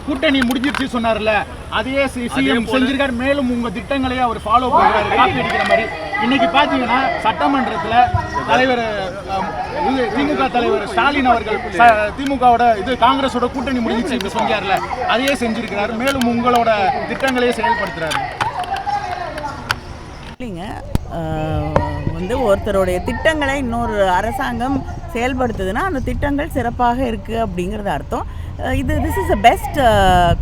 கூட்டணி முடிஞ்சிருச்சு சொன்னார்ல, அதையே சிஎம் செஞ்சிருக்காரு. மேலும் உங்க திட்டங்களையே அவர் ஃபாலோ பண்றாரு, காப்பி அடிக்கிற மாதிரி. இன்னைக்கு பாத்தீங்கன்னா சட்டமன்றத்துல தலைவர் திமுக தலைவர் ஸ்டாலின் அவர்கள் திமுகவோட காங்கிரஸோட கூட்டணி முடிஞ்சிச்சு சொன்னார்ல, அதையே செஞ்சிருக்கிறாரு. மேலும் உங்களோட திட்டங்களையே செயல்படுத்துறாரு. இல்லைங்க, வந்து ஒருத்தருடைய திட்டங்களை இன்னொரு அரசாங்கம் செயல்படுத்துதுன்னா அந்த திட்டங்கள் சிறப்பாக இருக்குது அப்படிங்கிறது அர்த்தம். This is a best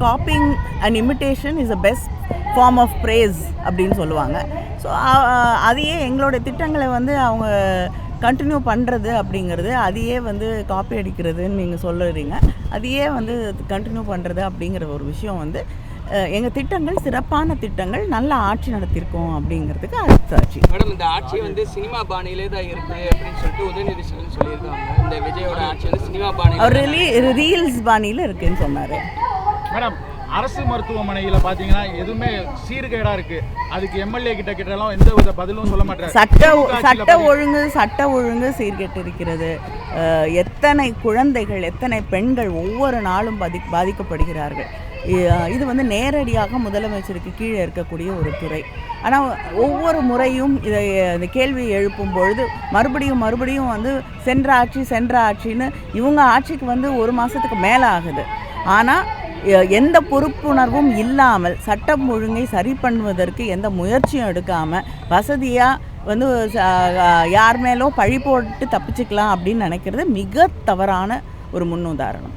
copying and imitation is a best form of praise அப்படின்னு சொல்லுவாங்க. ஸோ அதையே எங்களுடைய திட்டங்களை வந்து அவங்க கண்டினியூ பண்ணுறது அப்படிங்கிறது, அதையே வந்து காப்பி அடிக்கிறதுன்னு நீங்கள் சொல்லுறீங்க. அதையே வந்து கண்டினியூ பண்ணுறது அப்படிங்கிற ஒரு விஷயம் வந்து எங்கள் திட்டங்கள் சிறப்பான திட்டங்கள், நல்ல ஆட்சி நடத்தியிருக்கோம் அப்படிங்கிறதுக்கு அர்த்தாட்சி. மேடம், இந்த ஆட்சி வந்து சினிமா பாணியிலே தான் இருக்குது அப்படின்னு சொல்லிட்டு உதயநிதி ஸ்டாலின் சொல்லியிருக்காங்க. இந்த விஜயோட ஆட்சி வந்து சினிமா பாணி, அவர் ரீல்ஸ் பாணியில் இருக்குன்னு சொன்னார். மேடம், அரசு மருத்துவமனையில் பார்த்தீங்கன்னா எதுவுமே சீர்கேடாக இருக்குது. அதுக்கு எம்எல்ஏ கிட்டலாம் எந்த வித பதிலும் சொல்ல மாட்டாங்க. சட்ட ஒழுங்கு சீர்கெட்டு இருக்கிறது. எத்தனை குழந்தைகள், எத்தனை பெண்கள் ஒவ்வொரு நாளும் பாதிக்கப்படுகிறார்கள். இது வந்து நேரடியாக முதலமைச்சருக்கு கீழே இருக்கக்கூடிய ஒரு துறை. ஆனால் ஒவ்வொரு முறையும் இந்த கேள்வியை எழுப்பும் பொழுது மறுபடியும் வந்து சென்ற ஆட்சின்னு இவங்க ஆட்சிக்கு வந்து 1 மாதத்துக்கு மேலே ஆகுது. ஆனால் எந்த பொறுப்புணர்வும் இல்லாமல் சட்டம் ஒழுங்கை சரி பண்ணுவதற்கு எந்த முயற்சியும் எடுக்காமல் வசதியாக வந்து யார் மேலும் பழி போட்டு தப்பிச்சுக்கலாம் அப்படின்னு நினைக்கிறது மிக தவறான ஒரு முன்னுதாரணம்.